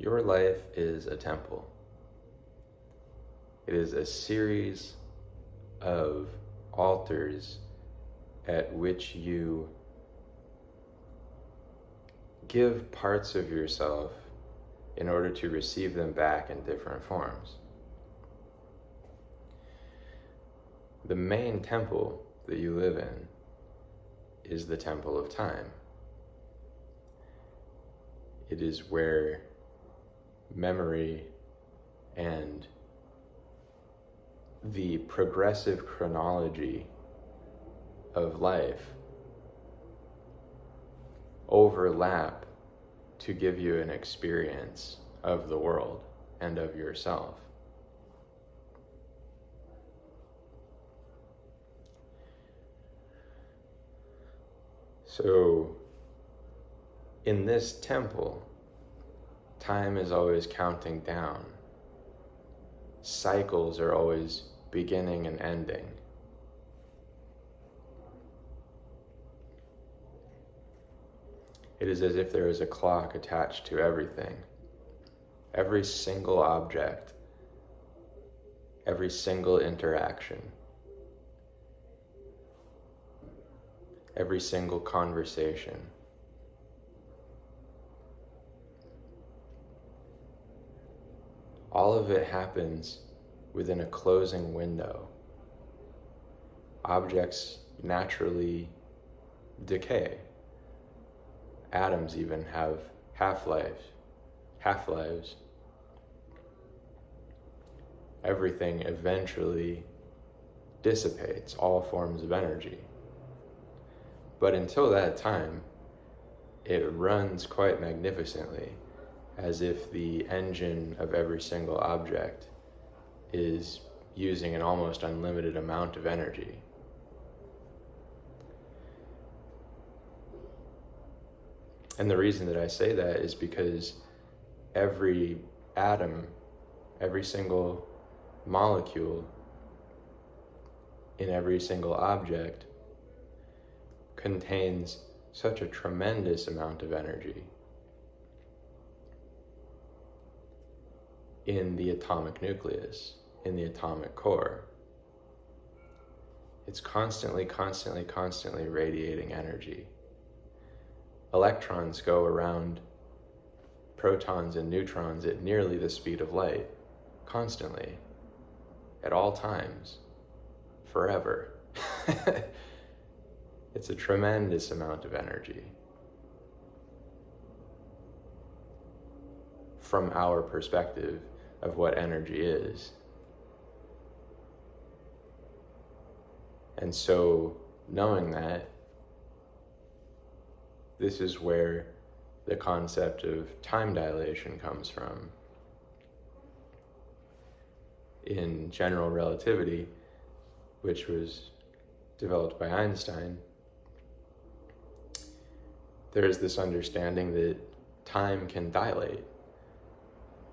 Your life is a temple. It is a series of altars at which you give parts of yourself in order to receive them back in different forms. The main temple that you live in is the temple of time. It is where memory and the progressive chronology of life overlap to give you an experience of the world and of yourself. So, in this temple, time is always counting down. Cycles are always beginning and ending. It is as if there is a clock attached to everything. Every single object, every single interaction, every single conversation. All of it happens within a closing window. Objects naturally decay. Atoms even have half-lives. Everything eventually dissipates, all forms of energy. But until that time, it runs quite magnificently, as if the engine of every single object is using an almost unlimited amount of energy. And the reason that I say that is because every atom, every single molecule in every single object contains such a tremendous amount of energy in the atomic nucleus, in the atomic core. It's constantly radiating energy. Electrons go around protons and neutrons at nearly the speed of light, constantly, at all times, forever. It's a tremendous amount of energy from our perspective of what energy is. And so, knowing that, this is where the concept of time dilation comes from. In general relativity, which was developed by Einstein, there is this understanding that time can dilate,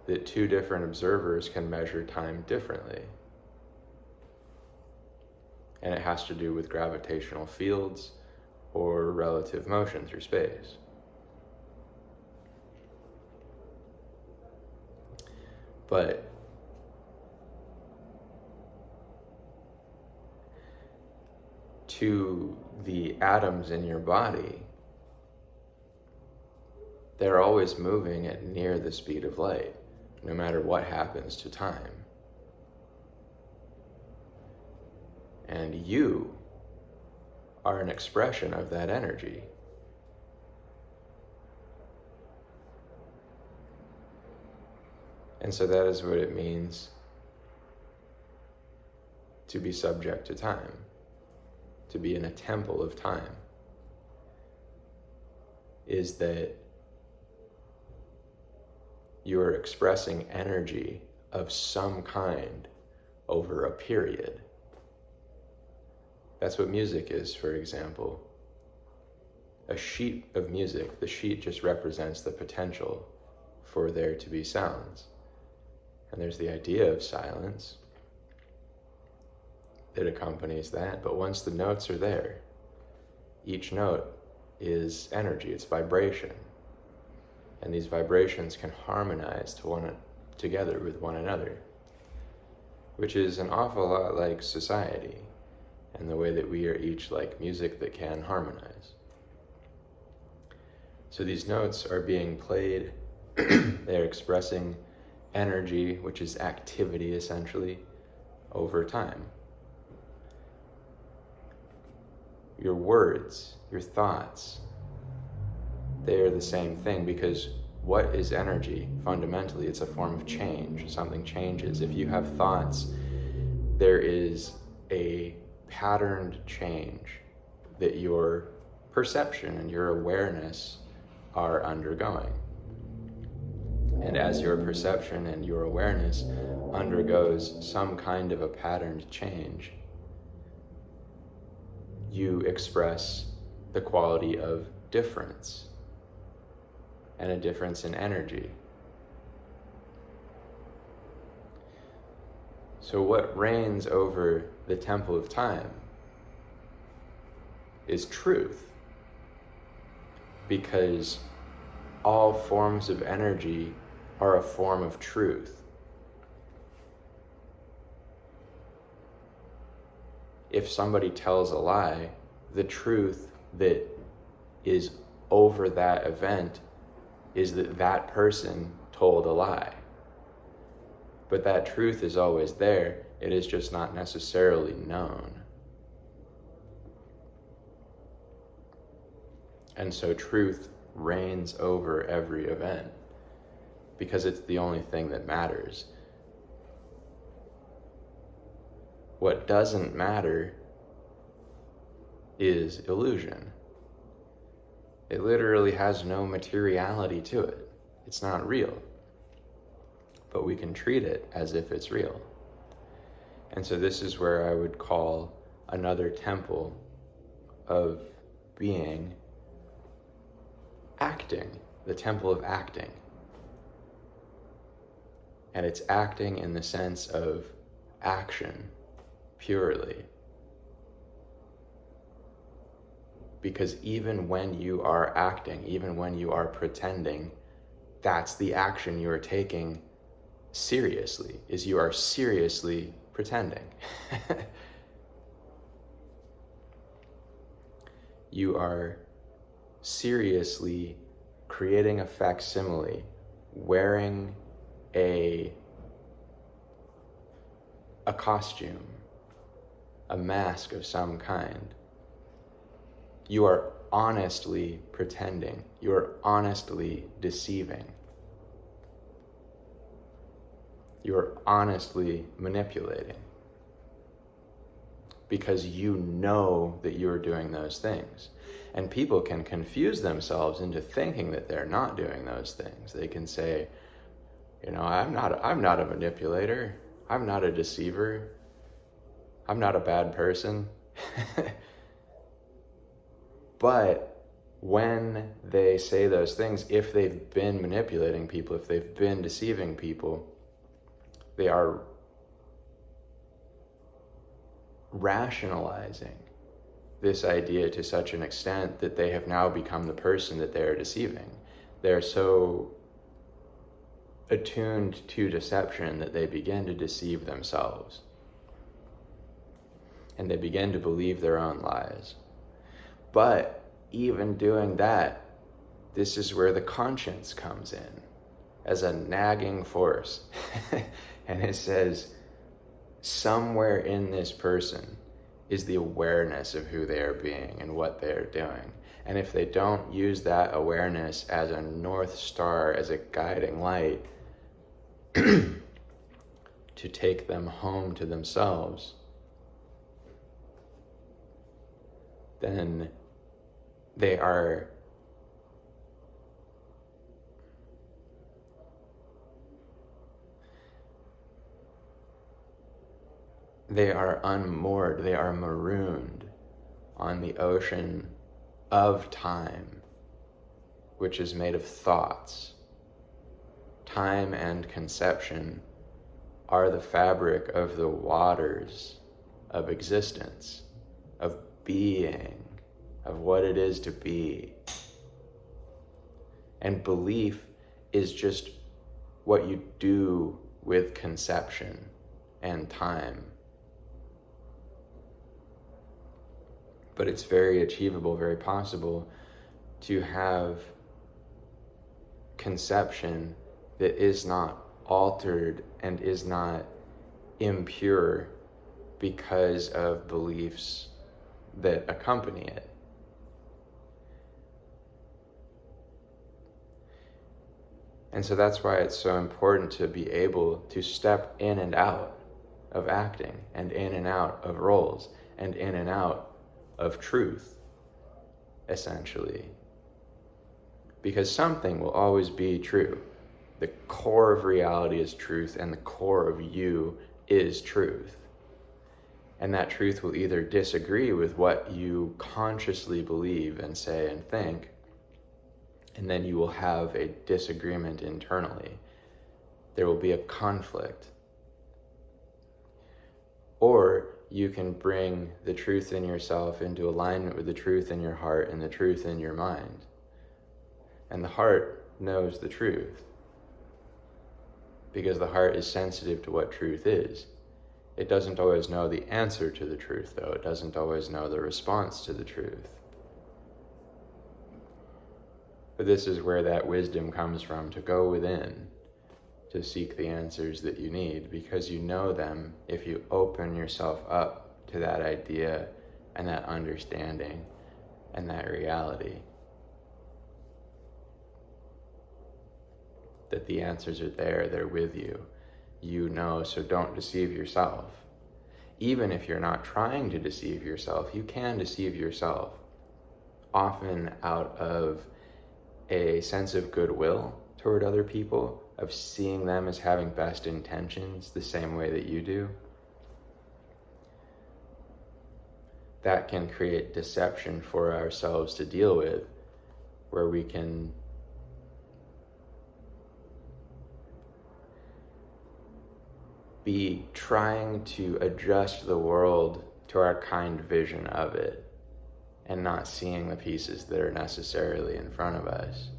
that two different observers can measure time differently. And it has to do with gravitational fields or relative motion through space. But to the atoms in your body, they're always moving at near the speed of light, no matter what happens to time. And you are an expression of that energy. And so that is what it means to be subject to time, to be in a temple of time, is that you are expressing energy of some kind over a period. That's what music is, for example. A sheet of music, the sheet just represents the potential for there to be sounds. And there's the idea of silence that accompanies that, but once the notes are there, each note is energy, it's vibration. and these vibrations can harmonize together with one another, which is an awful lot like society and the way that we are each like music that can harmonize. So these notes are being played, they're expressing energy, which is activity essentially, over time. Your words, your thoughts, they are the same thing, because what is energy? Fundamentally, it's a form of change. Something changes. If you have thoughts, there is a patterned change that your perception and your awareness are undergoing. And as your perception and your awareness undergoes some kind of a patterned change, you express the quality of difference and a difference in energy. So what reigns over the temple of time is truth, because all forms of energy are a form of truth. If somebody tells a lie, the truth that is over that event is that that person told a lie. But that truth is always there, it is just not necessarily known. And so truth reigns over every event, because it's the only thing that matters. What doesn't matter is illusion. It literally has no materiality to it. It's not real. But we can treat it as if it's real. And so this is where I would call another temple of being acting, the temple of acting. And it's acting in the sense of action, purely. Because even when you are acting, even when you are pretending, that's the action you are taking seriously, is you are seriously pretending. You are seriously creating a facsimile, wearing a costume, a mask of some kind. You are honestly pretending. You are honestly deceiving. You are honestly manipulating, because you know that you are doing those things. And people can confuse themselves into thinking that they're not doing those things. They can say, you know, I'm not a manipulator. I'm not a deceiver. I'm not a bad person. But when they say those things, if they've been manipulating people, if they've been deceiving people, they are rationalizing this idea to such an extent that they have now become the person that they are deceiving. They're so attuned to deception that they begin to deceive themselves. And they begin to believe their own lies. But even doing that, this is where the conscience comes in as a nagging force. And it says, somewhere in this person is the awareness of who they are being and what they are doing. And if they don't use that awareness as a North Star, as a guiding light to take them home to themselves, then they are unmoored, they are marooned on the ocean of time, which is made of thoughts. Time and conception are the fabric of the waters of existence, of being, of what it is to be. And belief is just what you do with conception and time. But it's very achievable, very possible to have conception that is not altered and is not impure because of beliefs that accompany it. And so that's why it's so important to be able to step in and out of acting, and in and out of roles, and in and out of truth, essentially. Because something will always be true. The core of reality is truth, and the core of you is truth. And that truth will either disagree with what you consciously believe and say and think, and then you will have a disagreement internally. There will be a conflict. Or you can bring the truth in yourself into alignment with the truth in your heart and the truth in your mind. And the heart knows the truth, because the heart is sensitive to what truth is. It doesn't always know the answer to the truth, though. It doesn't always know the response to the truth. But this is where that wisdom comes from, to go within, to seek the answers that you need, because you know them if you open yourself up to that idea and that understanding and that reality. That the answers are there, they're with you. You know, so don't deceive yourself. Even if you're not trying to deceive yourself, you can deceive yourself, often out of a sense of goodwill toward other people, of seeing them as having best intentions the same way that you do. That can create deception for ourselves to deal with, where we can be trying to adjust the world to our kind vision of it, and not seeing the pieces that are necessarily in front of us.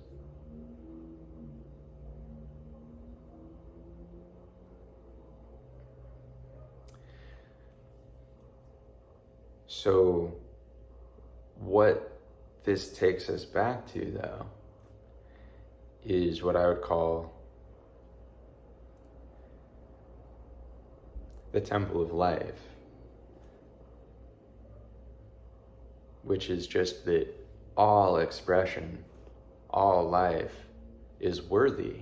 So what this takes us back to, though, is what I would call the temple of life, which is just that all expression, all life is worthy.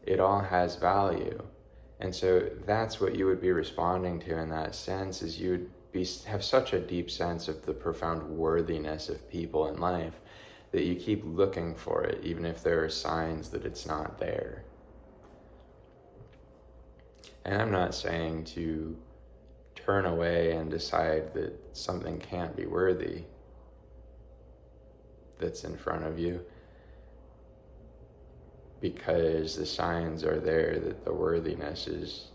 It all has value. And so that's what you would be responding to in that sense, is you would have such a deep sense of the profound worthiness of people in life that you keep looking for it, even if there are signs that it's not there. And I'm not saying to turn away and decide that something can't be worthy that's in front of you, because the signs are there that the worthiness is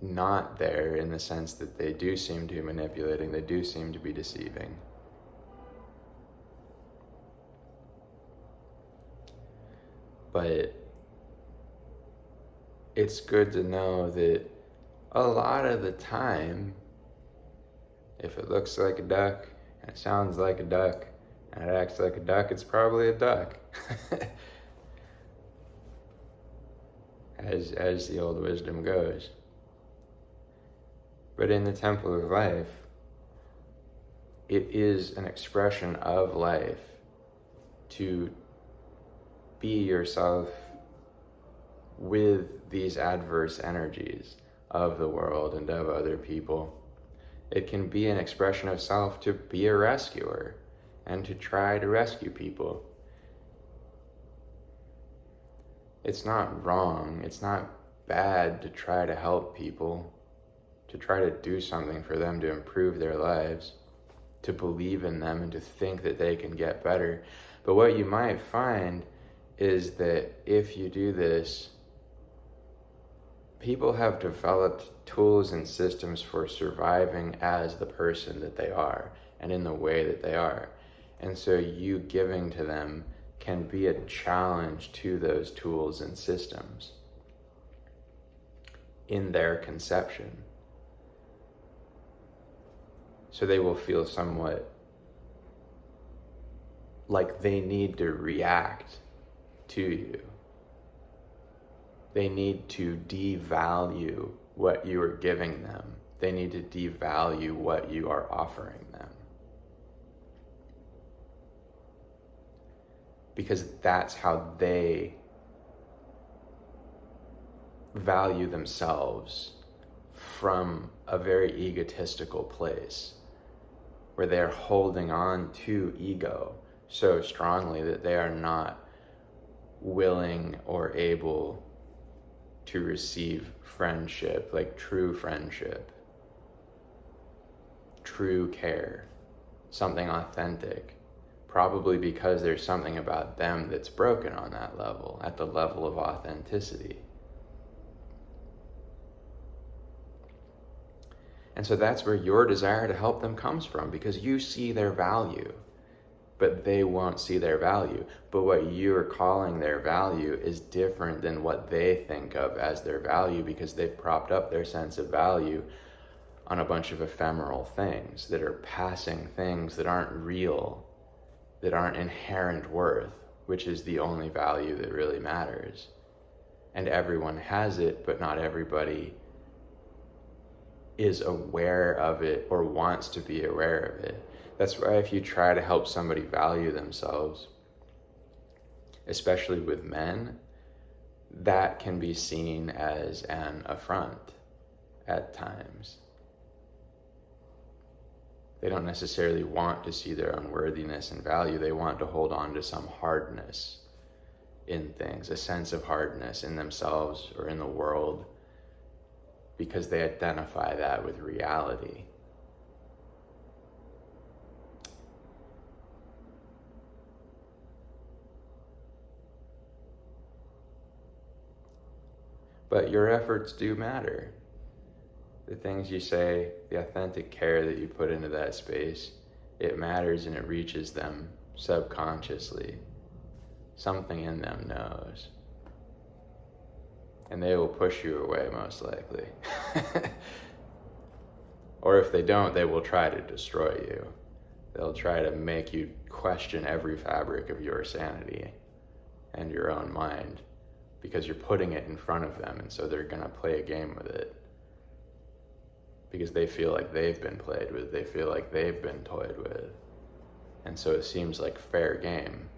not there, in the sense that they do seem to be manipulating, they do seem to be deceiving. But it's good to know that a lot of the time, if it looks like a duck, and it sounds like a duck, and it acts like a duck, it's probably a duck. as the old wisdom goes. But in the temple of life, it is an expression of life to be yourself with these adverse energies of the world and of other people. It can be an expression of self to be a rescuer and to try to rescue people. It's not wrong, it's not bad to try to help people, to try to do something for them to improve their lives, to believe in them and to think that they can get better. But what you might find is that if you do this, people have developed tools and systems for surviving as the person that they are and in the way that they are. And so you giving to them can be a challenge to those tools and systems in their conception. So they will feel somewhat like they need to react to you. They need to devalue what you are giving them. They need to devalue what you are offering them. Because that's how they value themselves, from a very egotistical place where they're holding on to ego so strongly that they are not willing or able to receive friendship, like true friendship, true care, something authentic, probably because there's something about them that's broken on that level, at the level of authenticity. And so that's where your desire to help them comes from, because you see their value, but they won't see their value. But what you're calling their value is different than what they think of as their value, because they've propped up their sense of value on a bunch of ephemeral things that are passing things that aren't real, that aren't inherent worth, which is the only value that really matters. And everyone has it, but not everybody is aware of it or wants to be aware of it. That's why if you try to help somebody value themselves, especially with men, that can be seen as an affront at times. They don't necessarily want to see their own worthiness and value. They want to hold on to some hardness in things, a sense of hardness in themselves or in the world, because they identify that with reality. But your efforts do matter. The things you say, the authentic care that you put into that space, it matters, and it reaches them subconsciously. Something in them knows. And they will push you away, most likely. Or if they don't, they will try to destroy you. They'll try to make you question every fabric of your sanity and your own mind, because you're putting it in front of them, and so they're going to play a game with it. Because they feel like they've been played with, they feel like they've been toyed with. And so it seems like fair game,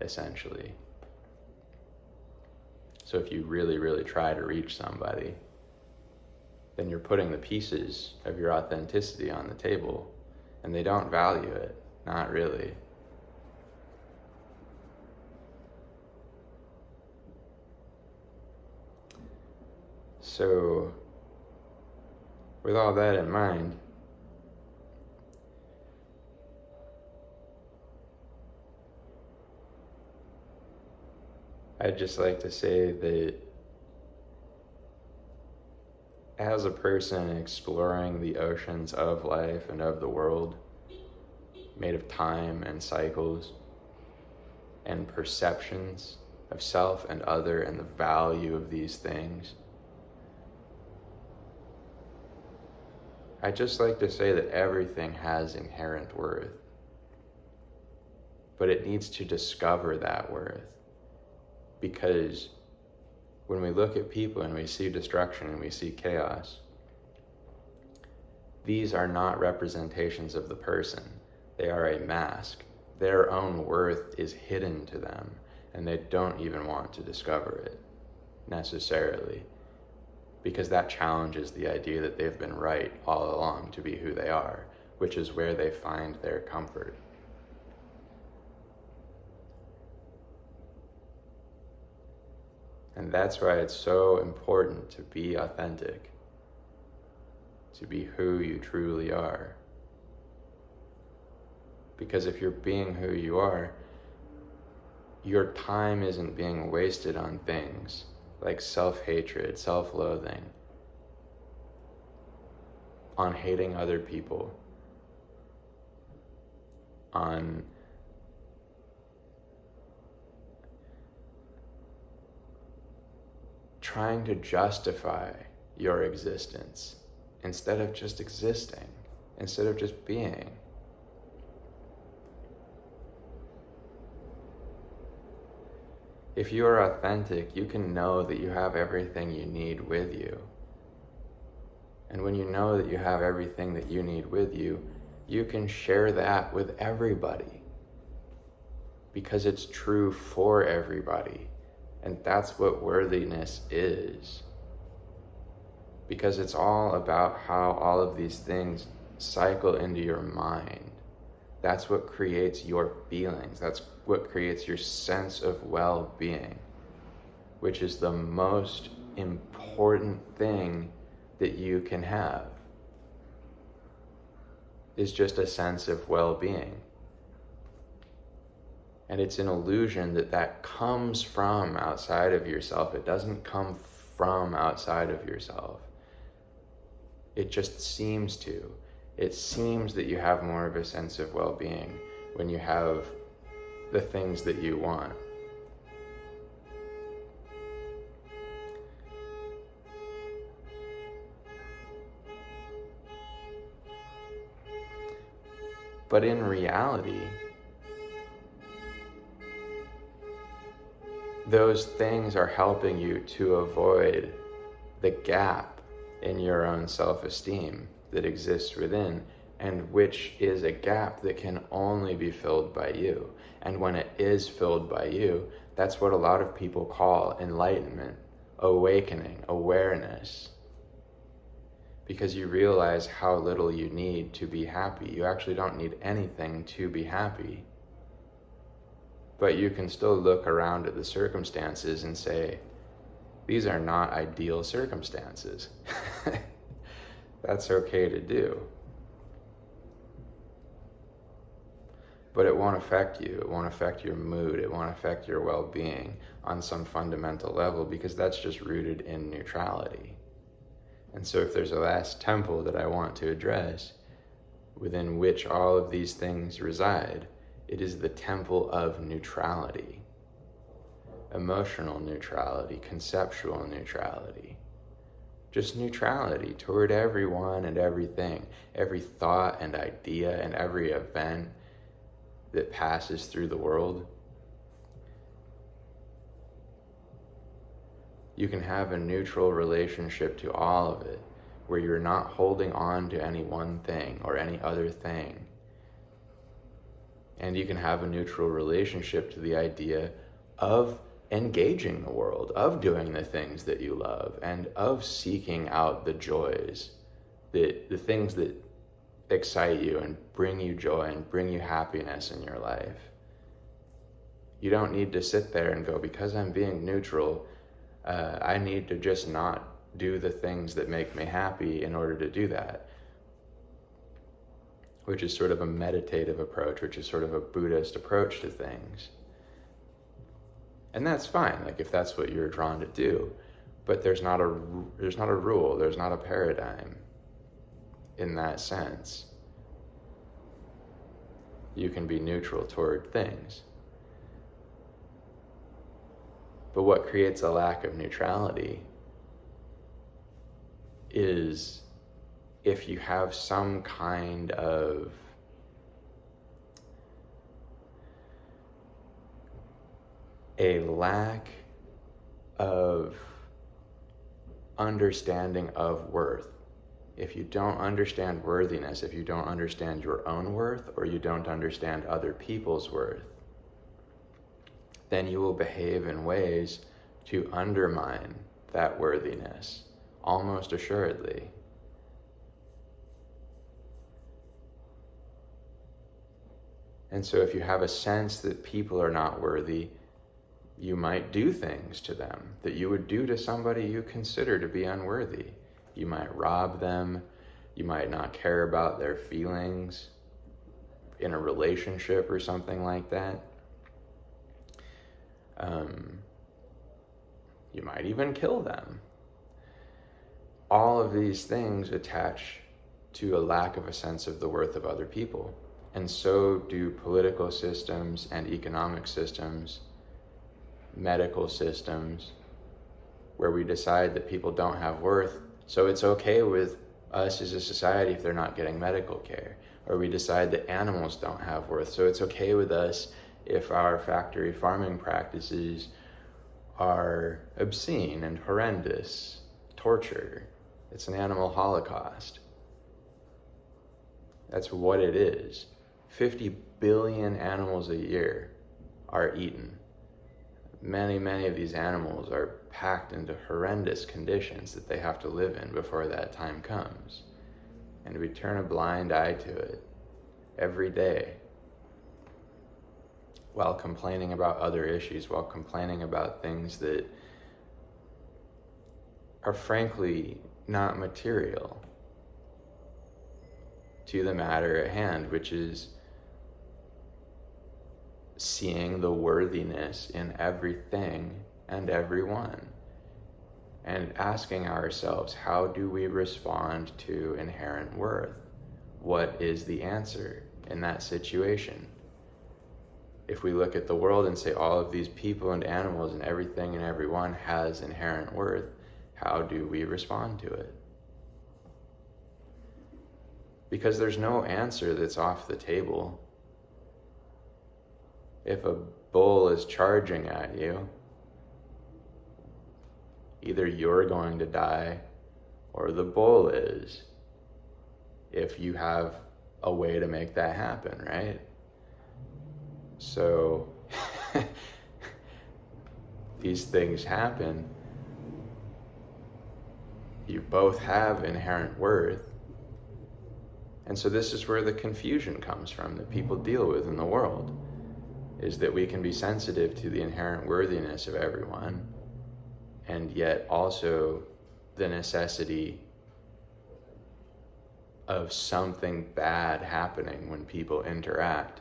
essentially. So if you really, really try to reach somebody, then you're putting the pieces of your authenticity on the table, and they don't value it, not really. So, with all that in mind, I'd just like to say that as a person exploring the oceans of life and of the world, made of time and cycles and perceptions of self and other and the value of these things, I'd just like to say that everything has inherent worth, but it needs to discover that worth. Because when we look at people and we see destruction and we see chaos, these are not representations of the person. They are a mask. Their own worth is hidden to them, and they don't even want to discover it necessarily, because that challenges the idea that they've been right all along to be who they are, which is where they find their comfort. And that's why it's so important to be authentic, to be who you truly are. Because if you're being who you are, your time isn't being wasted on things like self-hatred, self-loathing, on hating other people, on trying to justify your existence instead of just existing, instead of just being. If you are authentic, you can know that you have everything you need with you. And when you know that you have everything that you need with you, you can share that with everybody. Because it's true for everybody. And that's what worthiness is. Because it's all about how all of these things cycle into your mind. That's what creates your feelings. That's what creates your sense of well-being, which is the most important thing that you can have, is just a sense of well-being. And it's an illusion that that comes from outside of yourself. It doesn't come from outside of yourself. It just seems to. It seems that you have more of a sense of well-being when you have the things that you want. But in reality, those things are helping you to avoid the gap in your own self-esteem that exists within, and which is a gap that can only be filled by you. And when it is filled by you, that's what a lot of people call enlightenment, awakening, awareness. Because you realize how little you need to be happy. You actually don't need anything to be happy. But you can still look around at the circumstances and say, these are not ideal circumstances. That's okay to do. But it won't affect you. It won't affect your mood. It won't affect your well-being on some fundamental level, because that's just rooted in neutrality. And so if there's a last temple that I want to address, within which all of these things reside, it is the temple of neutrality. Emotional neutrality, conceptual neutrality. Just neutrality toward everyone and everything, every thought and idea and every event that passes through the world. You can have a neutral relationship to all of it, where you're not holding on to any one thing or any other thing. And you can have a neutral relationship to the idea of engaging the world, of doing the things that you love, and of seeking out the joys, the things that excite you and bring you joy and bring you happiness in your life. You don't need to sit there and go, because I'm being neutral, I need to just not do the things that make me happy in order to do that. Which is sort of a meditative approach, which is sort of a Buddhist approach to things. And that's fine, like if that's what you're drawn to do, but there's not a rule, there's not a paradigm in that sense. You can be neutral toward things. But what creates a lack of neutrality is if you have some kind of a lack of understanding of worth. If you don't understand worthiness, if you don't understand your own worth, or you don't understand other people's worth, then you will behave in ways to undermine that worthiness, almost assuredly. And so if you have a sense that people are not worthy, you might do things to them that you would do to somebody you consider to be unworthy. You might rob them. You might not care about their feelings in a relationship or something like that. You might even kill them. All of these things attach to a lack of a sense of the worth of other people. And so do political systems and economic systems, medical systems, where we decide that people don't have worth, so it's okay with us as a society if they're not getting medical care. Or we decide that animals don't have worth, so it's okay with us if our factory farming practices are obscene and horrendous, torture. It's an animal holocaust. That's what it is. 50 billion animals a year are eaten. Many of these animals are packed into horrendous conditions that they have to live in before that time comes. And we turn a blind eye to it every day while complaining about other issues, while complaining about things that are frankly not material to the matter at hand, which is seeing the worthiness in everything and everyone, and asking ourselves, how do we respond to inherent worth? What is the answer in that situation? If we look at the world and say all of these people and animals and everything and everyone has inherent worth, how do we respond to it? Because there's no answer that's off the table. If a bull is charging at you, either you're going to die or the bull is, if you have a way to make that happen, right? So these things happen. You both have inherent worth. And so this is where the confusion comes from that people deal with in the world, is that we can be sensitive to the inherent worthiness of everyone, and yet also the necessity of something bad happening when people interact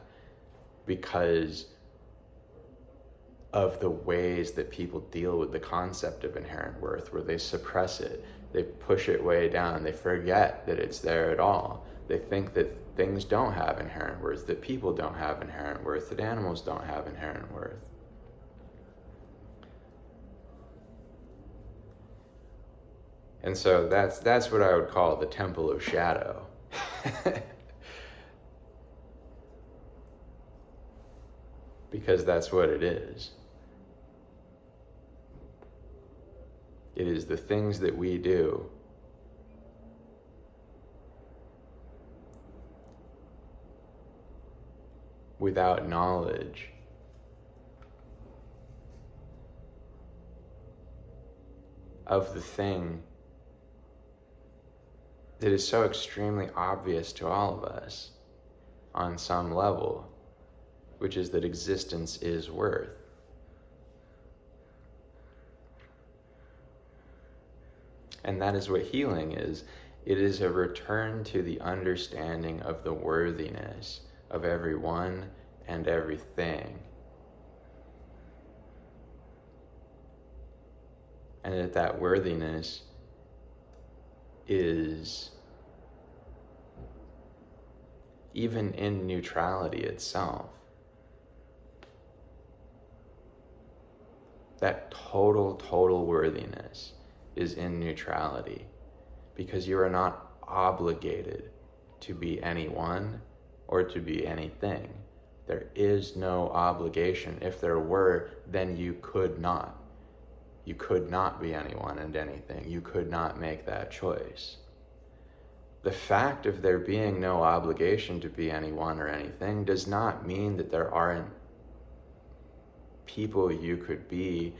because of the ways that people deal with the concept of inherent worth, where they suppress it, they push it way down, they forget that it's there at all. They think that things don't have inherent worth, that people don't have inherent worth, that animals don't have inherent worth. And so that's what I would call the temple of shadow. Because that's what it is. It is the things that we do without knowledge of the thing that is so extremely obvious to all of us on some level, which is that existence is worth. And that is what healing is. It is a return to the understanding of the worthiness of everyone and everything. And that worthiness is even in neutrality itself. That total worthiness is in neutrality, because you are not obligated to be anyone or to be anything. There is no obligation. If there were, then you could not. You could not be anyone and anything. You could not make that choice. The fact of there being no obligation to be anyone or anything does not mean that there aren't people you could be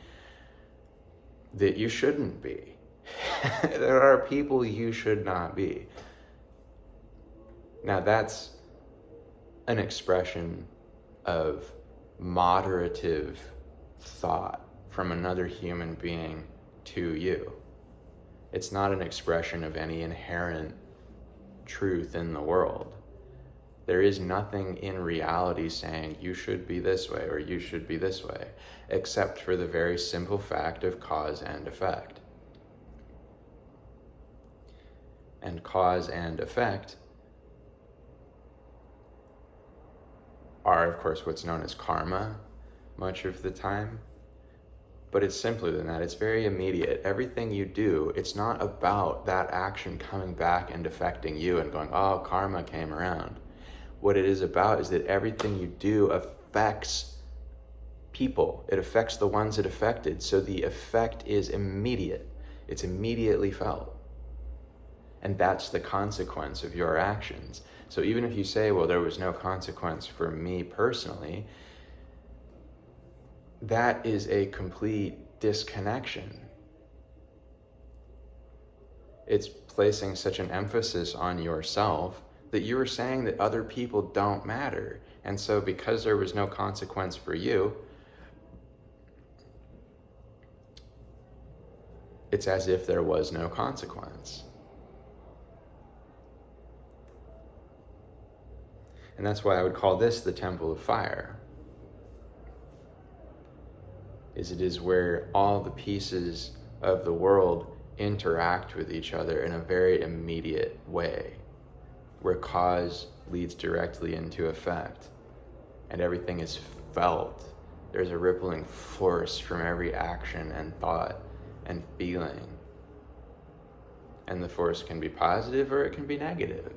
that you shouldn't be. There are people you should not be. Now that's an expression of moderative thought from another human being to you. It's not an expression of any inherent truth in the world. There is nothing in reality saying you should be this way or you should be this way, except for the very simple fact of cause and effect. And cause and effect are, of course, what's known as karma much of the time. But it's simpler than that. It's very immediate. Everything you do, it's not about that action coming back and affecting you and going, oh, karma came around. What it is about is that everything you do affects people. It affects the ones it affected. So the effect is immediate. It's immediately felt. And that's the consequence of your actions. So even if you say, well, there was no consequence for me personally, that is a complete disconnection. It's placing such an emphasis on yourself that you are saying that other people don't matter. And so because there was no consequence for you, it's as if there was no consequence. And that's why I would call this the temple of fire. It is where all the pieces of the world interact with each other in a very immediate way, where cause leads directly into effect, and everything is felt. There's a rippling force from every action and thought and feeling. And the force can be positive or it can be negative.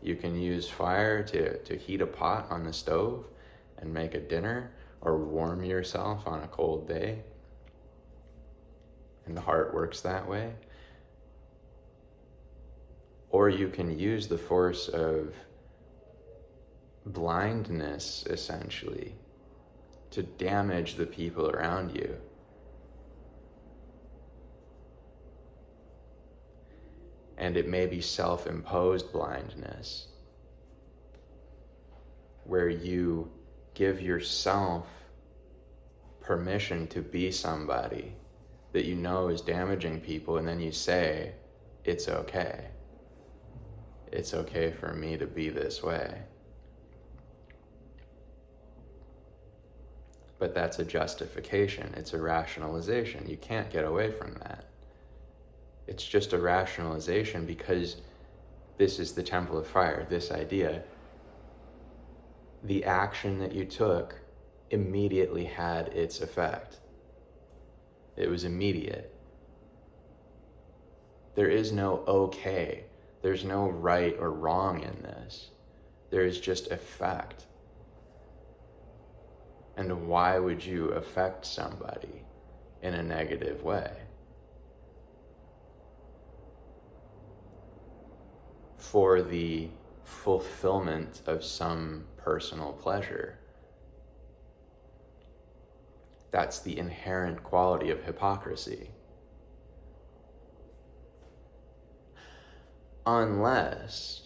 You can use fire to heat a pot on the stove and make a dinner, or warm yourself on a cold day. And the heart works that way. Or you can use the force of blindness, essentially, to damage the people around you. And it may be self-imposed blindness, where you give yourself permission to be somebody that you know is damaging people, and then you say, it's okay. It's okay for me to be this way. But that's a justification. It's a rationalization. You can't get away from that. It's just a rationalization because this is the temple of fire, this idea. The action that you took immediately had its effect. It was immediate. There is no okay. There's no right or wrong in this. There is just effect. And why would you affect somebody in a negative way? For the fulfillment of some personal pleasure. That's the inherent quality of hypocrisy. Unless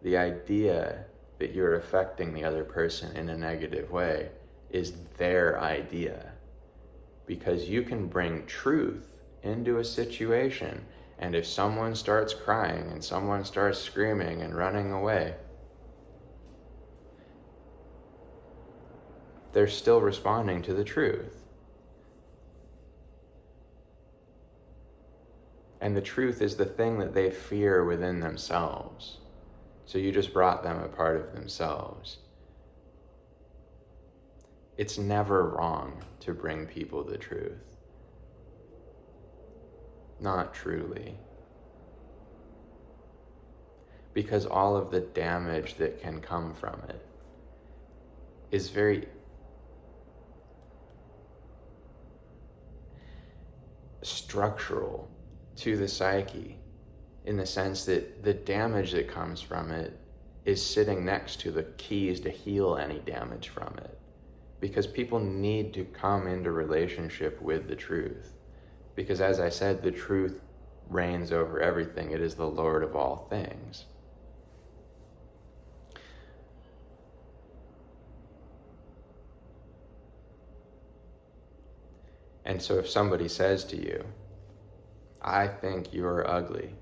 the idea that you're affecting the other person in a negative way is their idea. Because you can bring truth into a situation, and if someone starts crying and someone starts screaming and running away, they're still responding to the truth. And the truth is the thing that they fear within themselves. So you just brought them a part of themselves. It's never wrong to bring people the truth. Not truly. Because all of the damage that can come from it is very structural to the psyche, in the sense that the damage that comes from it is sitting next to the keys to heal any damage from it. Because people need to come into relationship with the truth. Because as I said, the truth reigns over everything. It is the Lord of all things. And so if somebody says to you, I think you're ugly,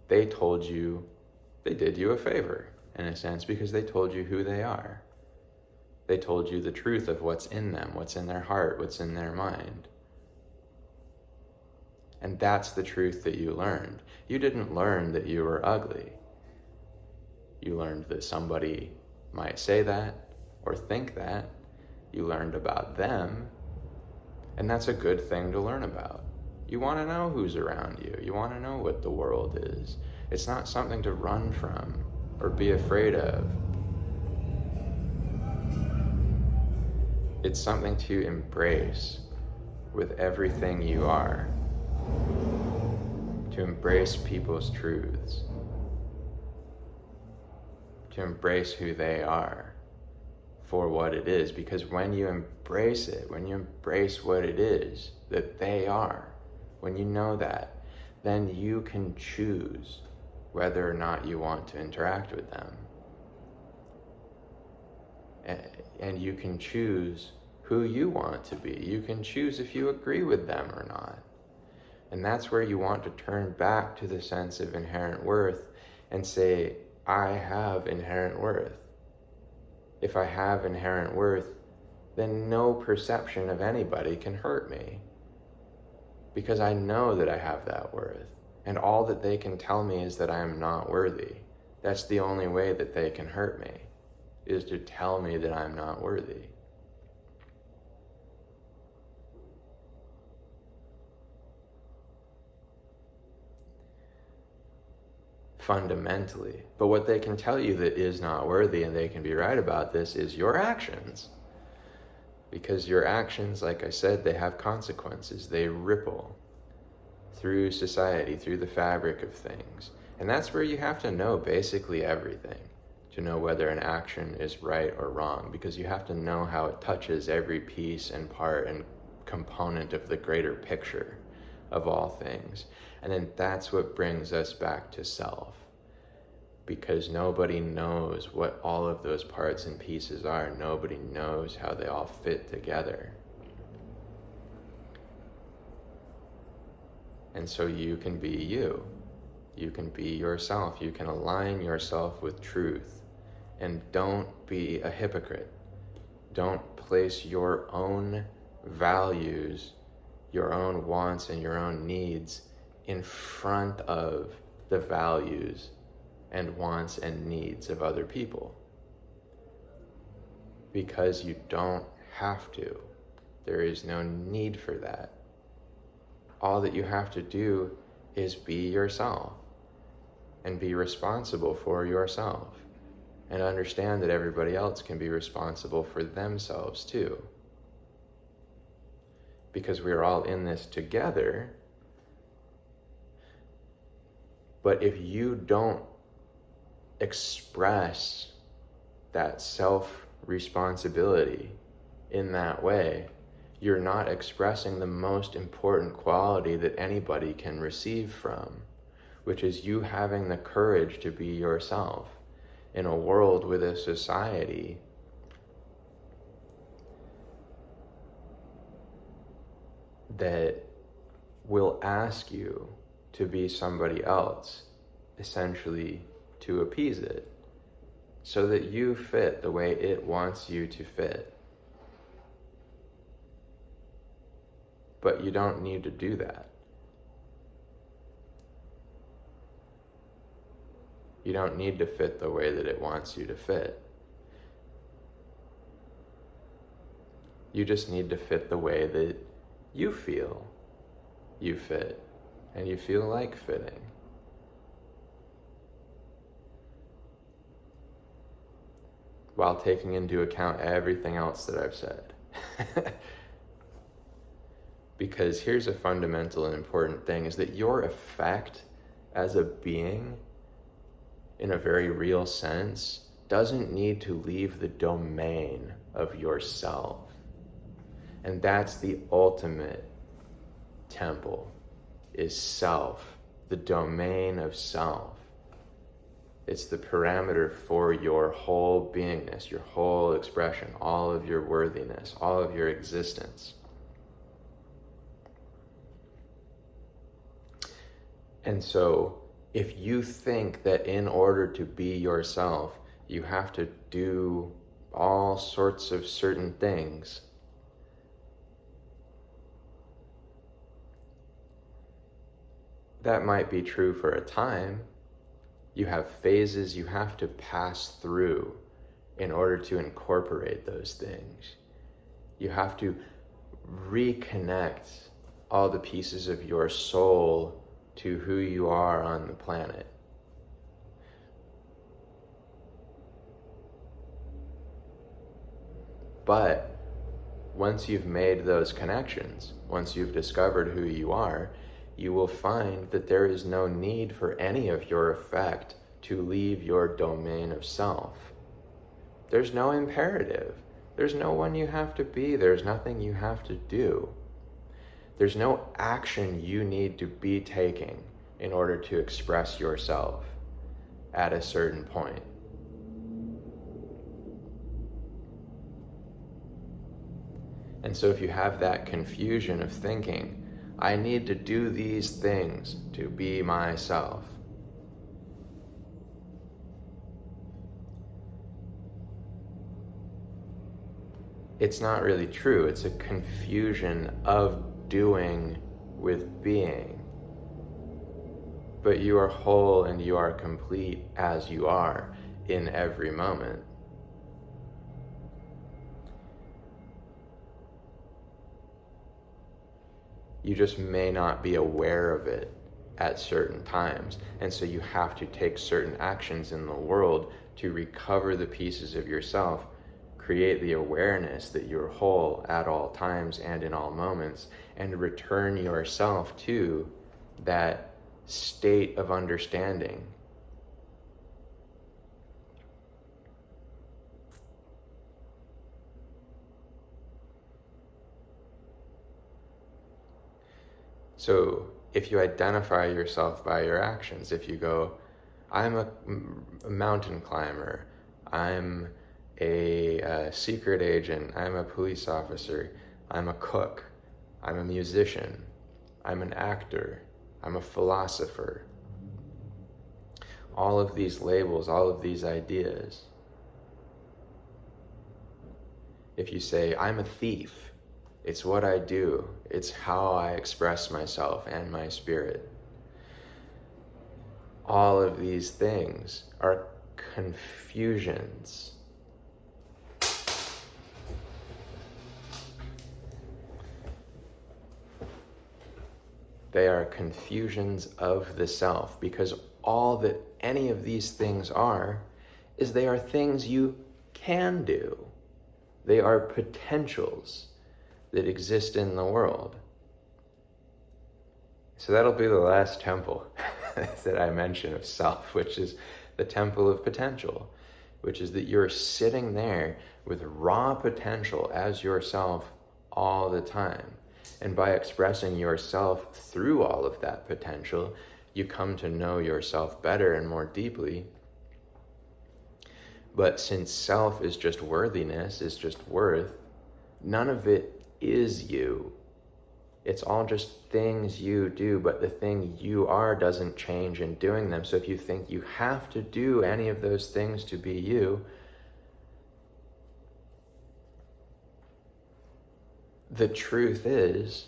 they did you a favor, in a sense, because they told you who they are. They told you the truth of what's in them, what's in their heart, what's in their mind. And that's the truth that you learned. You didn't learn that you were ugly. You learned that somebody might say that, or think that. You learned about them, and that's a good thing to learn about. You want to know who's around you. You want to know what the world is. It's not something to run from or be afraid of. It's something to embrace with everything you are. To embrace people's truths. To embrace who they are for what it is. Because when you embrace it, when you embrace what it is that they are, when you know that, then you can choose whether or not you want to interact with them. And you can choose who you want to be. You can choose if you agree with them or not. And that's where you want to turn back to the sense of inherent worth and say, I have inherent worth. If I have inherent worth, then no perception of anybody can hurt me. Because I know that I have that worth. And all that they can tell me is that I am not worthy. That's the only way that they can hurt me, is to tell me that I'm not worthy. Fundamentally. But what they can tell you that is not worthy, and they can be right about this, is your actions. Because your actions, like I said, they have consequences. They ripple through society, through the fabric of things. And that's where you have to know basically everything to know whether an action is right or wrong, because you have to know how it touches every piece and part and component of the greater picture of all things. And then that's what brings us back to self, because nobody knows what all of those parts and pieces are. Nobody knows how they all fit together. And so you can be you. You can be yourself. You can align yourself with truth. And don't be a hypocrite. Don't place your own values, your own wants and your own needs in front of the values and wants and needs of other people. Because you don't have to. There is no need for that. All that you have to do is be yourself and be responsible for yourself, and understand that everybody else can be responsible for themselves too. Because we're all in this together. But if you don't express that self-responsibility in that way, you're not expressing the most important quality that anybody can receive from, which is you having the courage to be yourself in a world with a society that will ask you to be somebody else, essentially to appease it, so that you fit the way it wants you to fit. But you don't need to do that. You don't need to fit the way that it wants you to fit. You just need to fit the way that you feel you fit and you feel like fitting. While taking into account everything else that I've said. Because here's a fundamental and important thing, is that your effect as a being, in a very real sense, doesn't need to leave the domain of yourself. And that's the ultimate temple, is self, the domain of self. It's the parameter for your whole beingness, your whole expression, all of your worthiness, all of your existence. And so, if you think that in order to be yourself, you have to do all sorts of certain things, that might be true for a time. You have phases you have to pass through in order to incorporate those things. You have to reconnect all the pieces of your soul to who you are on the planet. But once you've made those connections, once you've discovered who you are, you will find that there is no need for any of your effect to leave your domain of self. There's no imperative. There's no one you have to be. There's nothing you have to do. There's no action you need to be taking in order to express yourself at a certain point. And so if you have that confusion of thinking, I need to do these things to be myself, it's not really true. It's a confusion of doing with being. But you are whole and you are complete as you are in every moment. You just may not be aware of it at certain times. And so you have to take certain actions in the world to recover the pieces of yourself, create the awareness that you're whole at all times and in all moments, and return yourself to that state of understanding. So if you identify yourself by your actions, if you go, I'm a mountain climber, I'm a secret agent, I'm a police officer, I'm a cook, I'm a musician, I'm an actor, I'm a philosopher. All of these labels, all of these ideas. If you say, I'm a thief, it's what I do, it's how I express myself and my spirit. All of these things are confusions. They are confusions of the self, because all that any of these things are is they are things you can do. They are potentials that exist in the world. So that'll be the last temple that I mention of self, which is the temple of potential, which is that you're sitting there with raw potential as yourself all the time. And by expressing yourself through all of that potential, you come to know yourself better and more deeply. But since self is just worthiness, is just worth, none of it is you. It's all just things you do, but the thing you are doesn't change in doing them. So if you think you have to do any of those things to be you, the truth is,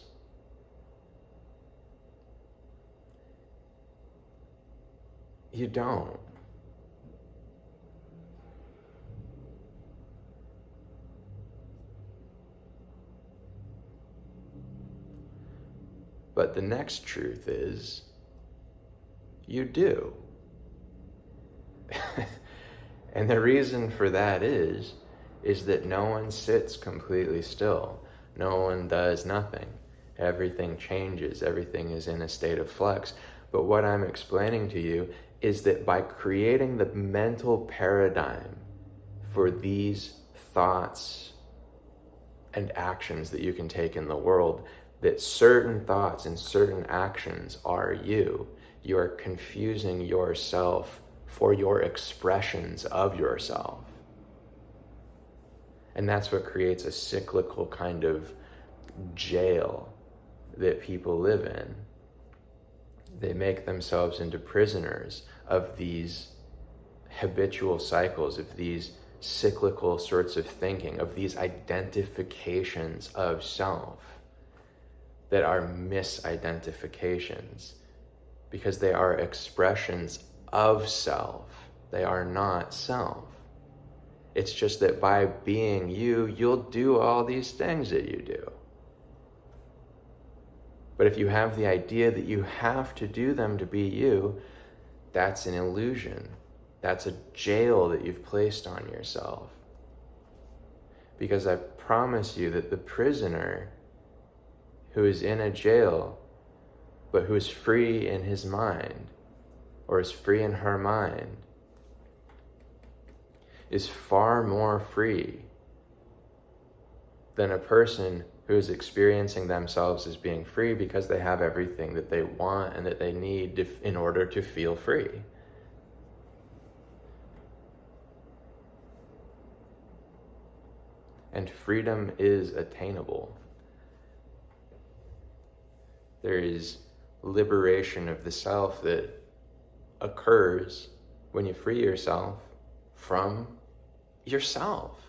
you don't. But the next truth is, you do. And the reason for that is that no one sits completely still. No one does nothing. Everything changes. Everything is in a state of flux. But what I'm explaining to you is that by creating the mental paradigm for these thoughts and actions that you can take in the world, that certain thoughts and certain actions are you. You are confusing yourself for your expressions of yourself. And that's what creates a cyclical kind of jail that people live in. They make themselves into prisoners of these habitual cycles, of these cyclical sorts of thinking, of these identifications of self that are misidentifications, because they are expressions of self. They are not self. It's just that by being you, you'll do all these things that you do. But if you have the idea that you have to do them to be you, that's an illusion. That's a jail that you've placed on yourself. Because I promise you that the prisoner who is in a jail, but who is free in his mind, or is free in her mind, is far more free than a person who is experiencing themselves as being free because they have everything that they want and that they need in order to feel free. And freedom is attainable. There is liberation of the self that occurs when you free yourself from yourself.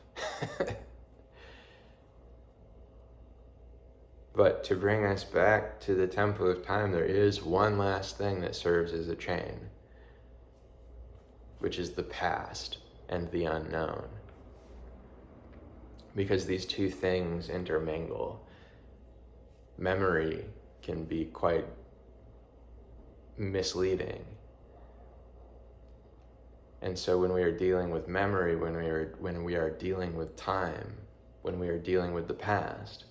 But to bring us back to the temple of time, there is one last thing that serves as a chain, which is the past and the unknown. Because these two things intermingle. Memory can be quite misleading. And so when we are dealing with memory, when we are dealing with time, when we are dealing with the past,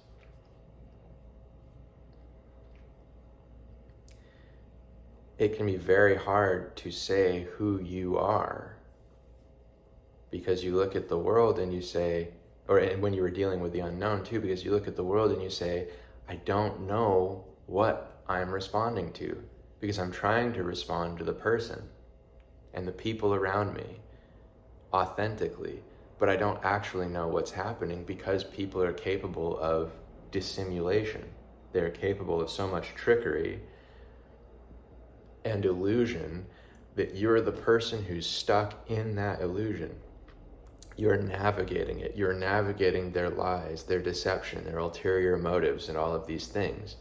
it can be very hard to say who you are, because you look at the world and you say, and when you were dealing with the unknown too, because you look at the world and you say, I don't know what I'm responding to, because I'm trying to respond to the person and the people around me authentically, but I don't actually know what's happening because people are capable of dissimulation. They're capable of so much trickery and illusion that you're the person who's stuck in that illusion. You're navigating it. You're navigating their lies, their deception, their ulterior motives, and all of these things.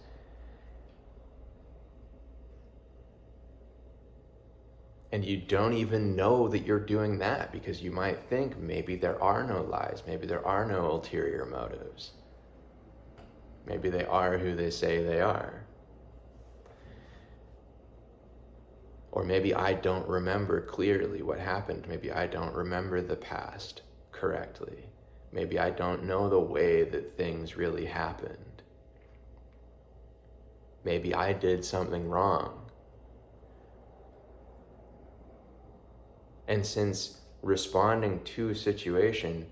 And you don't even know that you're doing that, because you might think maybe there are no lies, maybe there are no ulterior motives. Maybe they are who they say they are. Or maybe I don't remember clearly what happened. Maybe I don't remember the past correctly. Maybe I don't know the way that things really happened. Maybe I did something wrong. And since responding to a situation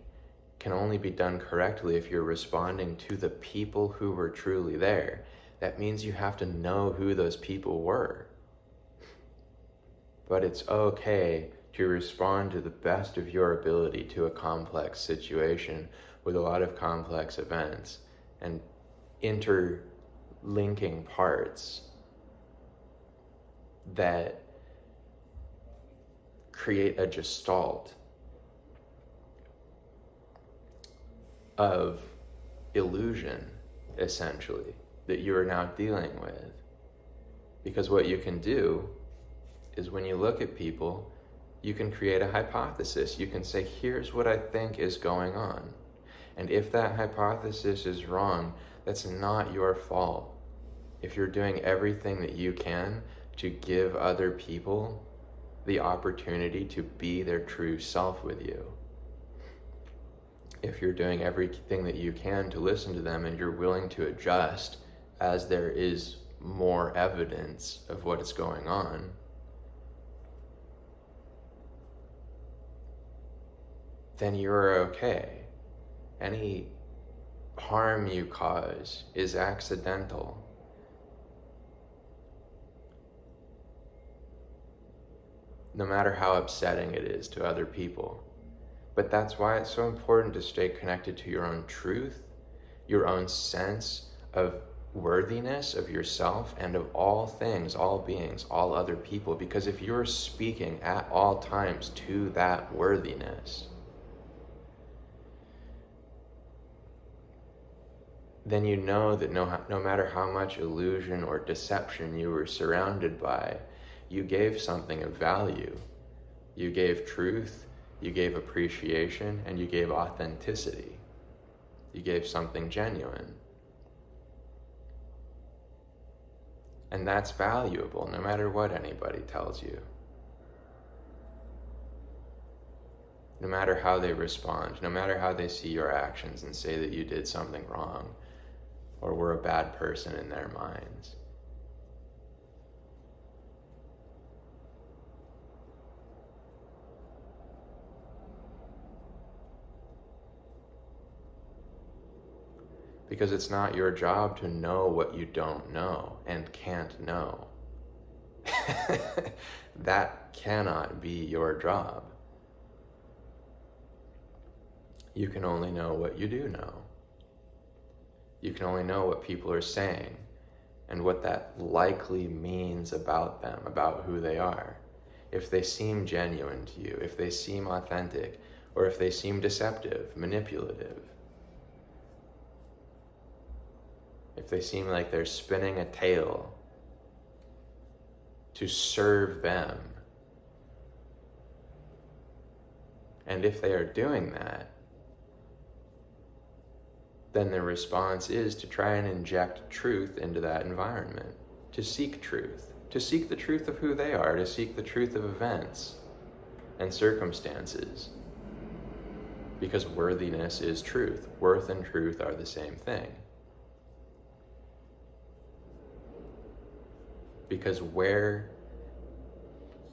can only be done correctly if you're responding to the people who were truly there, that means you have to know who those people were. But it's okay to respond to the best of your ability to a complex situation with a lot of complex events and interlinking parts that create a gestalt of illusion, essentially, that you are now dealing with. Because what you can do is when you look at people, you can create a hypothesis. You can say, here's what I think is going on. And if that hypothesis is wrong, that's not your fault. If you're doing everything that you can to give other people the opportunity to be their true self with you, if you're doing everything that you can to listen to them and you're willing to adjust as there is more evidence of what is going on, then you're okay. Any harm you cause is accidental. No matter how upsetting it is to other people. But that's why it's so important to stay connected to your own truth, your own sense of worthiness of yourself and of all things, all beings, all other people. Because if you're speaking at all times to that worthiness, then you know that no matter how much illusion or deception you were surrounded by, you gave something of value. You gave truth, You gave appreciation, and you gave authenticity. You gave something genuine. And that's valuable, no matter what anybody tells you. No matter how they respond, no matter how they see your actions and say that you did something wrong or were a bad person in their minds. Because it's not your job to know what you don't know and can't know. That cannot be your job. You can only know what you do know. You can only know what people are saying and what that likely means about them, about who they are. If they seem genuine to you, if they seem authentic, or if they seem deceptive, manipulative. If they seem like they're spinning a tale to serve them. And if they are doing that, then the response is to try and inject truth into that environment, to seek truth, to seek the truth of who they are, to seek the truth of events and circumstances. Because worthiness is truth. Worth and truth are the same thing. Because where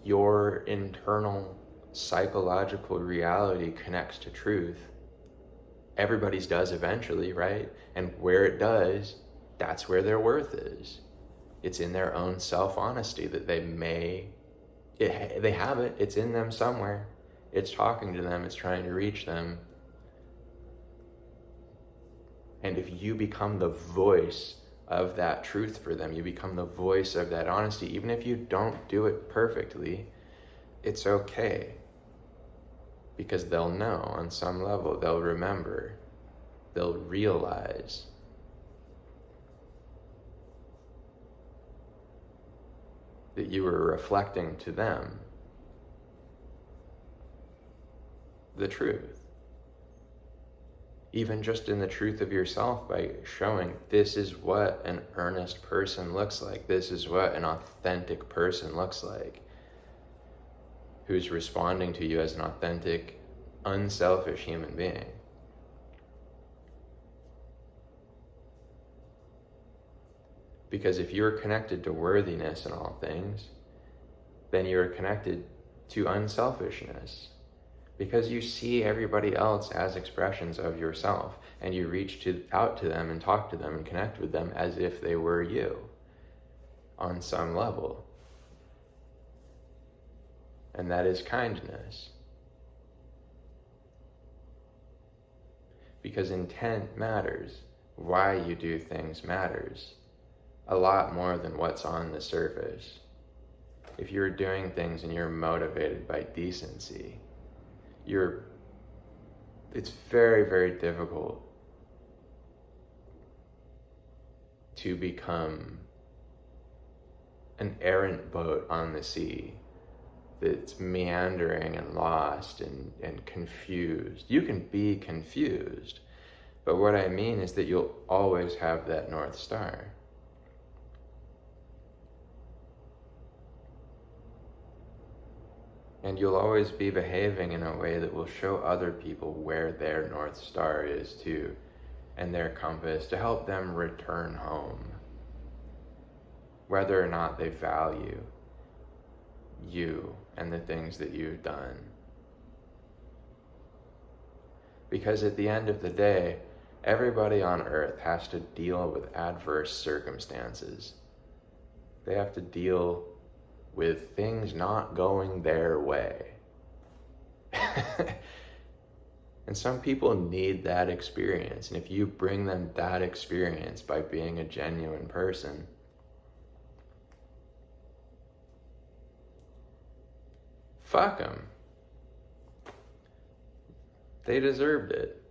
your internal psychological reality connects to truth, everybody's does eventually, right? And where it does, that's where their worth is. It's in their own self-honesty that they have it. It's in them somewhere. It's talking to them. It's trying to reach them. And if you become the voice of that truth for them, you become the voice of that honesty, even if you don't do it perfectly, it's okay. Because they'll know on some level, they'll remember, they'll realize that you were reflecting to them the truth. Even just in the truth of yourself, by showing this is what an earnest person looks like, this is what an authentic person looks like, who's responding to you as an authentic, unselfish human being. Because if you're connected to worthiness in all things, then you're connected to unselfishness. Because you see everybody else as expressions of yourself, and you reach out to them and talk to them and connect with them as if they were you on some level. And that is kindness. Because intent matters. Why you do things matters a lot more than what's on the surface. If you're doing things and you're motivated by decency, it's very, very difficult to become an errant boat on the sea that's meandering and lost and confused. You can be confused, but what I mean is that you'll always have that North Star. And you'll always be behaving in a way that will show other people where their North Star is too, and their compass, to help them return home, whether or not they value you and the things that you've done. Because at the end of the day, everybody on earth has to deal with adverse circumstances. They have to deal with things not going their way. And some people need that experience. And if you bring them that experience by being a genuine person, fuck them. They deserved it.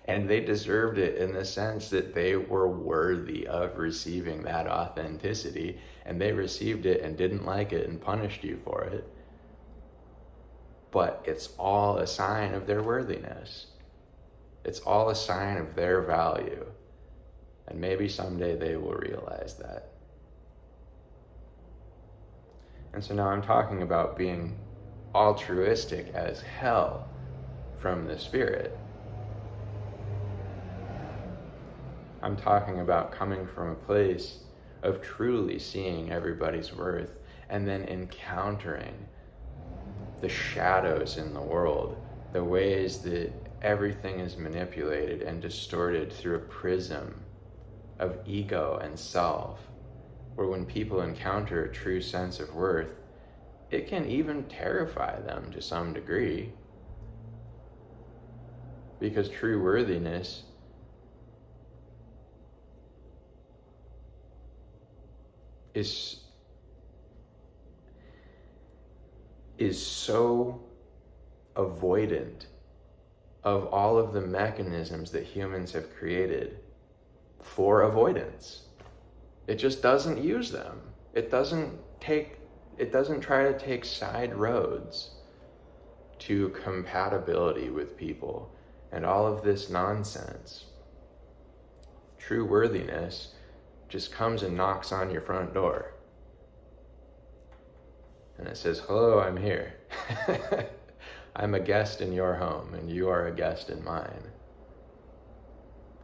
And they deserved it in the sense that they were worthy of receiving that authenticity, and they received it and didn't like it and punished you for it. but it's all a sign of their worthiness. It's all a sign of their value. And maybe someday they will realize that. And so now I'm talking about being altruistic as hell from the Spirit. I'm talking about coming from a place of truly seeing everybody's worth and then encountering the shadows in the world, the ways that everything is manipulated and distorted through a prism of ego and self, where when people encounter a true sense of worth, it can even terrify them to some degree. Because true worthiness is so avoidant of all of the mechanisms that humans have created for avoidance. It just doesn't use them. It doesn't try to take side roads to compatibility with people and all of this nonsense. True worthiness just comes and knocks on your front door. And it says, hello, I'm here. I'm a guest in your home and you are a guest in mine.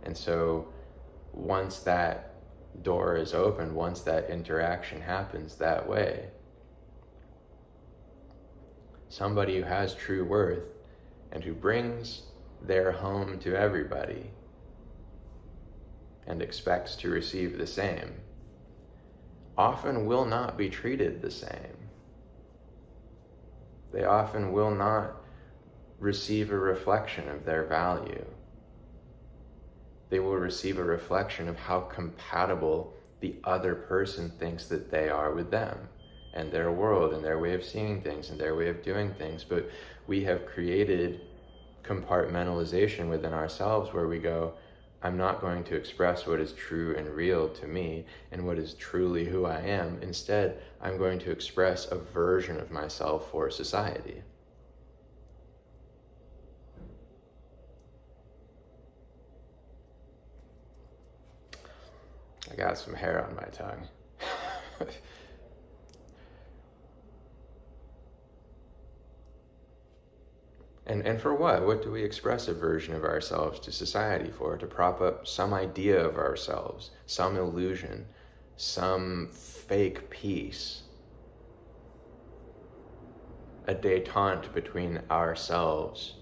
And so once that door is open, once that interaction happens that way, somebody who has true worth and who brings their home to everybody and expects to receive the same often will not be treated the same. They often will not receive a reflection of their value. They will receive a reflection of how compatible the other person thinks that they are with them and their world and their way of seeing things and their way of doing things. But we have created compartmentalization within ourselves where we go, I'm not going to express what is true and real to me and what is truly who I am. Instead, I'm going to express a version of myself for society. I got some hair on my tongue. And for what? What do we express a version of ourselves to society for? To prop up some idea of ourselves, some illusion, some fake peace. A détente between ourselves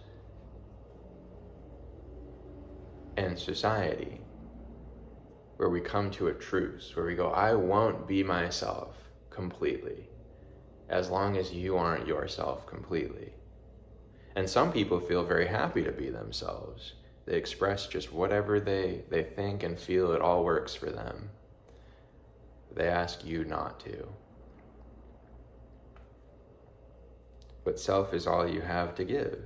and society, where we come to a truce, where we go, I won't be myself completely as long as you aren't yourself completely. And some people feel very happy to be themselves. They express just whatever they think and feel. It all works for them. They ask you not to. But self is all you have to give.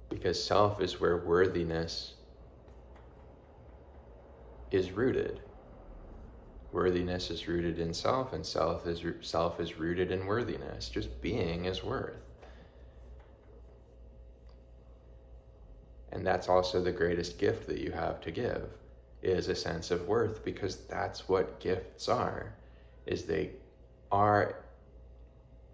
Because self is where worthiness is rooted. Worthiness is rooted in self, and self is rooted in worthiness. Just being is worth. And that's also the greatest gift that you have to give, is a sense of worth, because that's what gifts are, is they are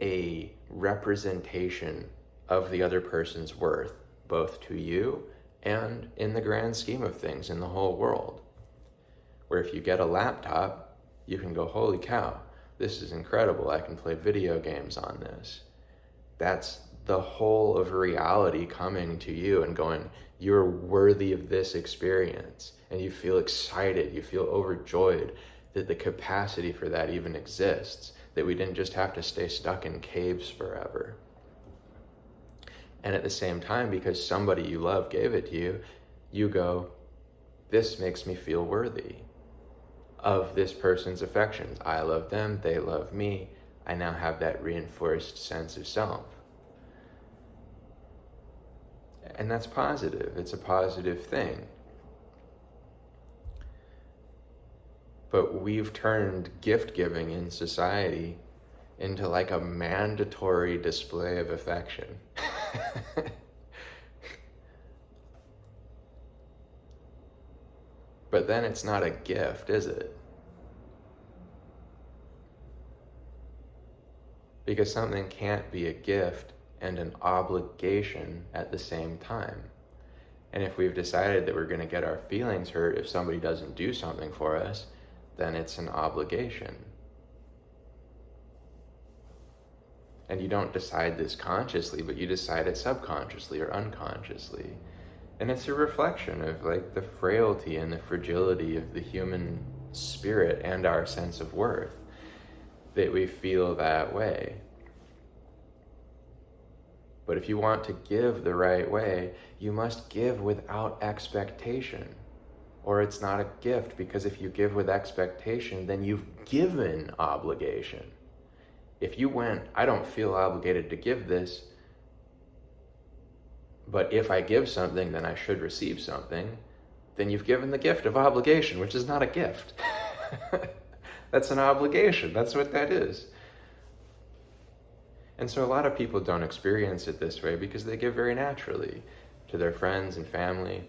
a representation of the other person's worth, both to you and in the grand scheme of things in the whole world. Where if you get a laptop, you can go, holy cow, this is incredible. I can play video games on this. That's the whole of reality coming to you and going, you're worthy of this experience. And you feel excited, you feel overjoyed that the capacity for that even exists, that we didn't just have to stay stuck in caves forever. And at the same time, because somebody you love gave it to you, you go, this makes me feel worthy of this person's affections. I love them, they love me. I now have that reinforced sense of self. And that's positive. It's a positive thing. But we've turned gift giving in society into like a mandatory display of affection. But then it's not a gift, is it? Because something can't be a gift and an obligation at the same time. And if we've decided that we're going to get our feelings hurt if somebody doesn't do something for us, then it's an obligation. And you don't decide this consciously, but you decide it subconsciously or unconsciously. And it's a reflection of like the frailty and the fragility of the human spirit and our sense of worth, that we feel that way. But if you want to give the right way, you must give without expectation, or it's not a gift, because if you give with expectation, then you've given obligation. If you went, I don't feel obligated to give this, but if I give something, then I should receive something, then you've given the gift of obligation, which is not a gift. That's an obligation. That's what that is. And so a lot of people don't experience it this way because they give very naturally to their friends and family.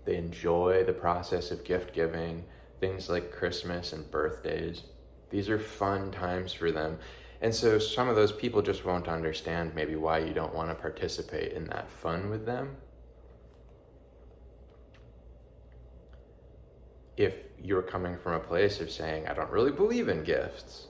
They enjoy the process of gift giving, things like Christmas and birthdays. These are fun times for them. And so some of those people just won't understand maybe why you don't want to participate in that fun with them. If you're coming from a place of saying, I don't really believe in gifts.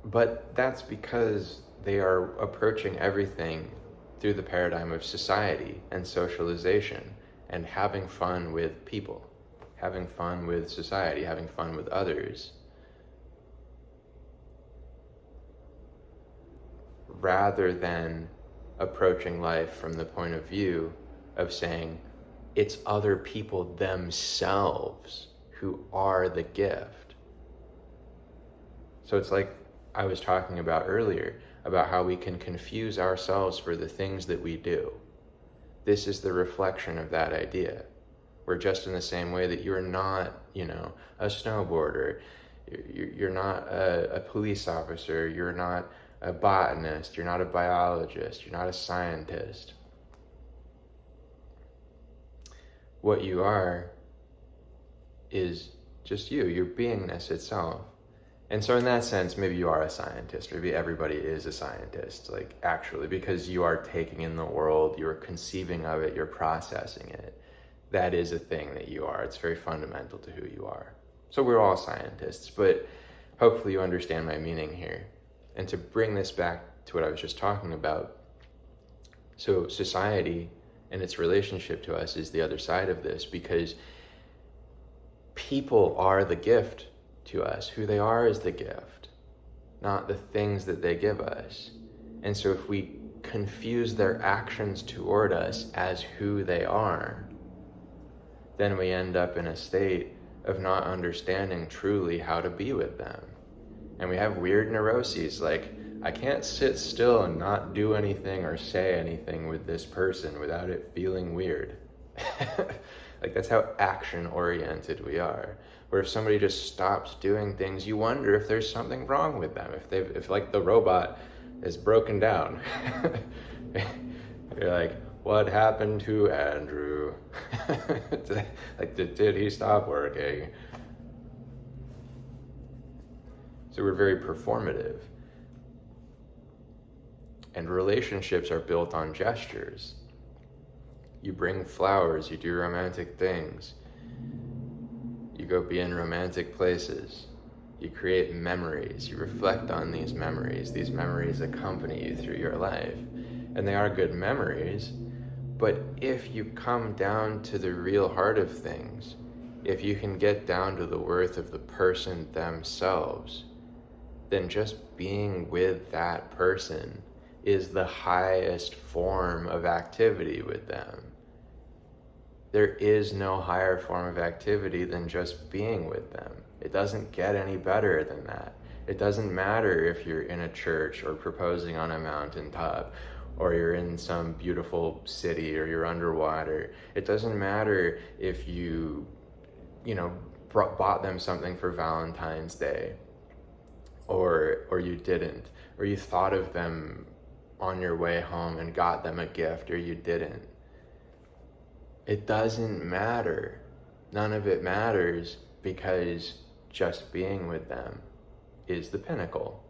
But that's because they are approaching everything through the paradigm of society and socialization and having fun with people, having fun with society, having fun with others, rather than approaching life from the point of view of saying it's other people themselves who are the gift. So it's like I was talking about earlier, about how we can confuse ourselves for the things that we do. This is the reflection of that idea. We're just in the same way that you're not, a snowboarder, you're not a police officer, you're not a botanist, you're not a biologist, you're not a scientist. What you are is just you, your beingness itself. And so in that sense, maybe you are a scientist. Maybe everybody is a scientist, like actually, because you are taking in the world, you're conceiving of it, you're processing it. That is a thing that you are. It's very fundamental to who you are. So we're all scientists, but hopefully you understand my meaning here. And to bring this back to what I was just talking about, so society and its relationship to us is the other side of this, because people are the gift to us. Who they are is the gift, not the things that they give us. And so if we confuse their actions toward us as who they are, then we end up in a state of not understanding truly how to be with them. And we have weird neuroses, like, I can't sit still and not do anything or say anything with this person without it feeling weird. Like, that's how action-oriented we are. Where if somebody just stops doing things, you wonder if there's something wrong with them. If like the robot is broken down. You're like, what happened to Andrew? Like, did he stop working? So we're very performative. And relationships are built on gestures. You bring flowers, you do romantic things. You go be in romantic places. You create memories. You reflect on these memories. These memories accompany you through your life. And they are good memories. But if you come down to the real heart of things, if you can get down to the worth of the person themselves, then just being with that person is the highest form of activity with them. There is no higher form of activity than just being with them. It doesn't get any better than that. It doesn't matter if you're in a church or proposing on a mountaintop, or you're in some beautiful city, or you're underwater. It doesn't matter if you bought them something for Valentine's Day, or you didn't, or you thought of them on your way home and got them a gift, or you didn't. It doesn't matter. None of it matters, because just being with them is the pinnacle.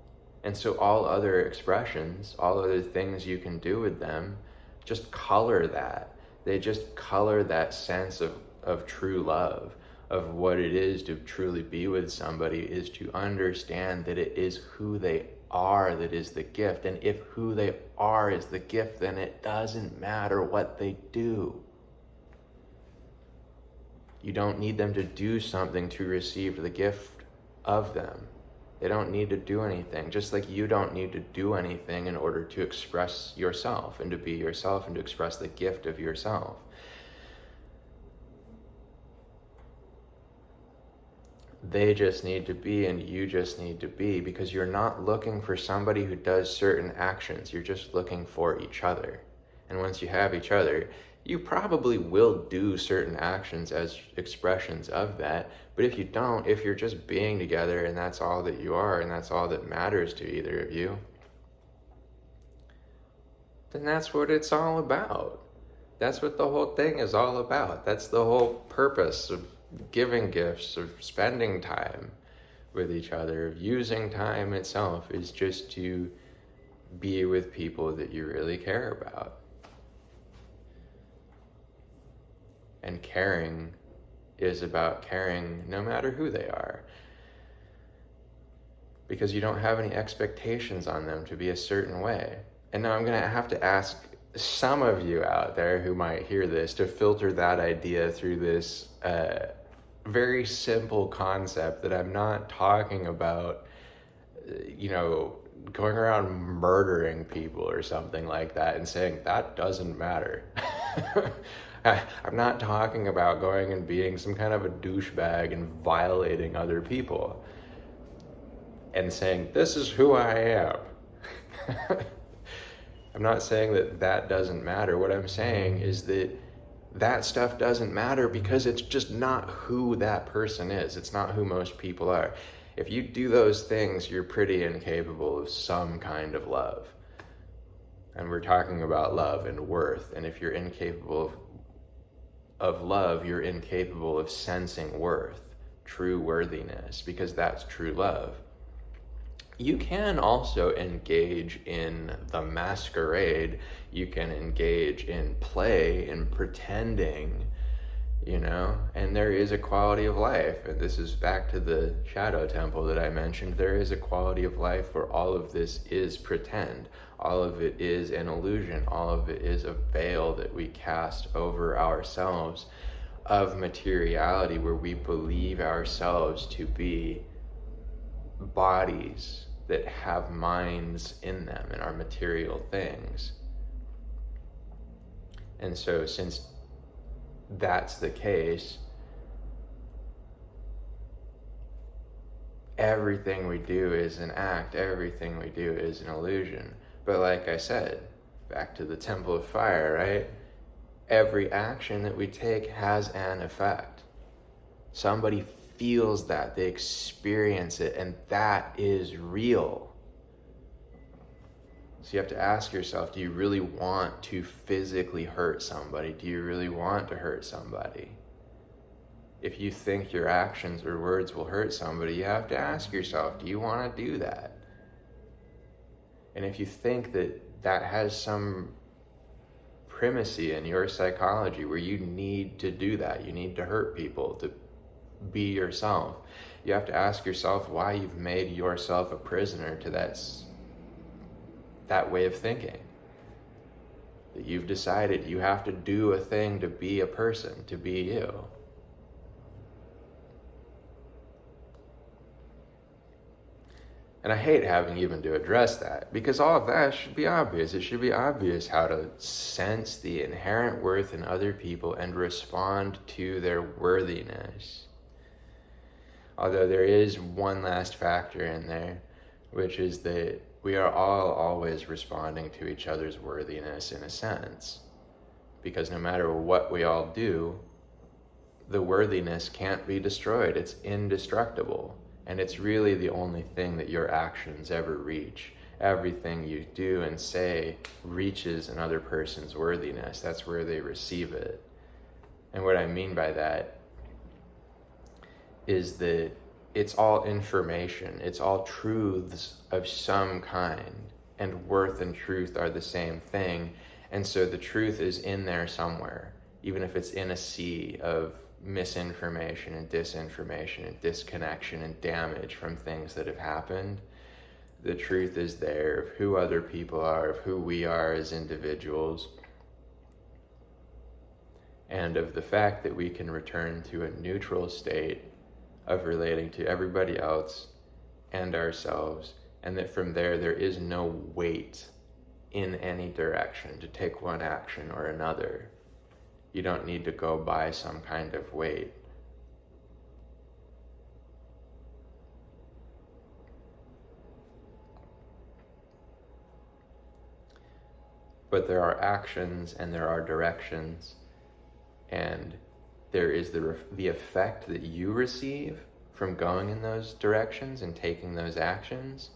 And so all other expressions, all other things you can do with them, just color that. They just color that sense of true love, of what it is to truly be with somebody, is to understand that it is who they are that is the gift. And if who they are is the gift, then it doesn't matter what they do. You don't need them to do something to receive the gift of them. They don't need to do anything, just like you don't need to do anything in order to express yourself and to be yourself and to express the gift of yourself. They just need to be, and you just need to be, because you're not looking for somebody who does certain actions. You're just looking for each other. And once you have each other, you probably will do certain actions as expressions of that. But if you don't, if you're just being together and that's all that you are and that's all that matters to either of you, then that's what it's all about. That's what the whole thing is all about. That's the whole purpose of giving gifts, of spending time with each other, of using time itself, is just to be with people that you really care about. And caring is about caring no matter who they are, because you don't have any expectations on them to be a certain way. And now I'm going to have to ask some of you out there who might hear this to filter that idea through this very simple concept that I'm not talking about, going around murdering people or something like that and saying that doesn't matter. I'm not talking about going and being some kind of a douchebag and violating other people and saying, this is who I am. I'm not saying that doesn't matter. What I'm saying is that stuff doesn't matter because it's just not who that person is. It's not who most people are. If you do those things, you're pretty incapable of some kind of love. And we're talking about love and worth. And if you're incapable of love, you're incapable of sensing worth, true worthiness, because that's true love. You can also engage in the masquerade. You can engage in play, in pretending, and there is a quality of life. And this is back to the shadow temple that I mentioned. There is a quality of life where all of this is pretend. All of it is an illusion. All of it is a veil that we cast over ourselves of materiality, where we believe ourselves to be bodies that have minds in them and are material things. And so since that's the case, everything we do is an act, everything we do is an illusion. But like I said, back to the Temple of Fire, right? Every action that we take has an effect. Somebody feels that, they experience it, and that is real. So you have to ask yourself, do you really want to physically hurt somebody? Do you really want to hurt somebody? If you think your actions or words will hurt somebody, you have to ask yourself, do you want to do that? And if you think that has some primacy in your psychology where you need to do that, you need to hurt people to be yourself, you have to ask yourself why you've made yourself a prisoner to that way of thinking. That you've decided you have to do a thing to be a person, to be you. And I hate having even to address that, because all of that should be obvious. It should be obvious how to sense the inherent worth in other people and respond to their worthiness. Although there is one last factor in there, which is that we are all always responding to each other's worthiness in a sense. Because no matter what we all do, the worthiness can't be destroyed. It's indestructible. And it's really the only thing that your actions ever reach. Everything you do and say reaches another person's worthiness. That's where they receive it. And what I mean by that is that it's all information. It's all truths of some kind. And worth and truth are the same thing. And so the truth is in there somewhere, even if it's in a sea of misinformation and disinformation and disconnection and damage from things that have happened. The truth is there of who other people are, of who we are as individuals, and of the fact that we can return to a neutral state of relating to everybody else and ourselves, and that from there is no weight in any direction to take one action or another. You don't need to go by some kind of weight. But there are actions and there are directions, and there is the effect that you receive from going in those directions and taking those actions,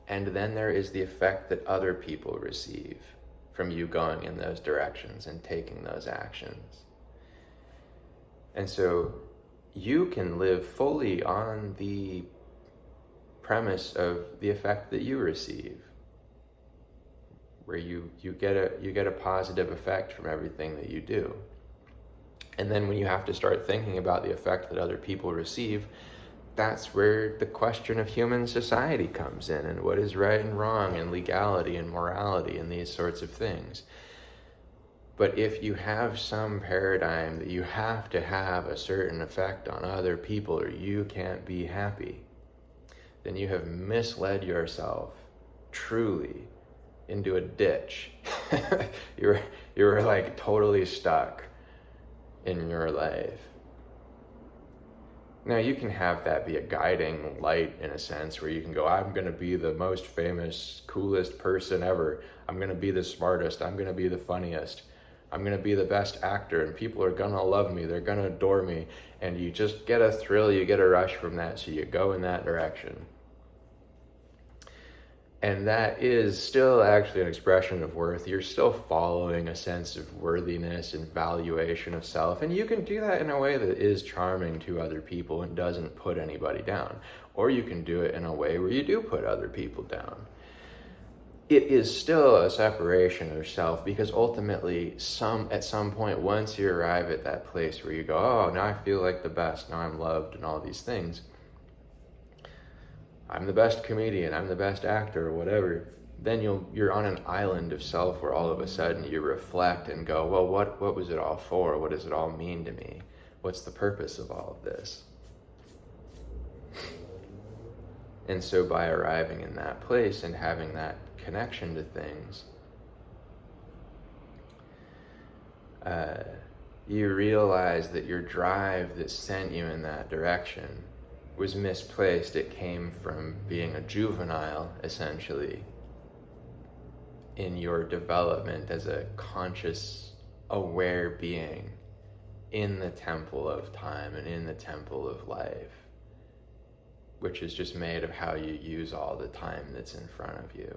and then there is the effect that other people receive from you going in those directions and taking those actions. And so you can live fully on the premise of the effect that you receive, where you get a positive effect from everything that you do. And then when you have to start thinking about the effect that other people receive, that's where the question of human society comes in, and what is right and wrong, and legality and morality, and these sorts of things. But if you have some paradigm that you have to have a certain effect on other people or you can't be happy, then you have misled yourself truly into a ditch. You're like totally stuck in your life. Now, you can have that be a guiding light in a sense, where you can go, I'm going to be the most famous, coolest person ever. I'm going to be the smartest. I'm going to be the funniest. I'm going to be the best actor, and people are going to love me. They're going to adore me. And you just get a thrill, you get a rush from that, so you go in that direction. And that is still actually an expression of worth. You're still following a sense of worthiness and valuation of self. And you can do that in a way that is charming to other people and doesn't put anybody down. Or you can do it in a way where you do put other people down. It is still a separation of self, because ultimately, at some point, once you arrive at that place where you go, oh, now I feel like the best, now I'm loved and all these things, I'm the best comedian, I'm the best actor, or whatever, then you're on an island of self where all of a sudden you reflect and go, well, what was it all for? What does it all mean to me? What's the purpose of all of this? And so by arriving in that place and having that connection to things, you realize that your drive that sent you in that direction was misplaced. It came from being a juvenile, essentially, in your development as a conscious, aware being in the temple of time and in the temple of life, which is just made of how you use all the time that's in front of you.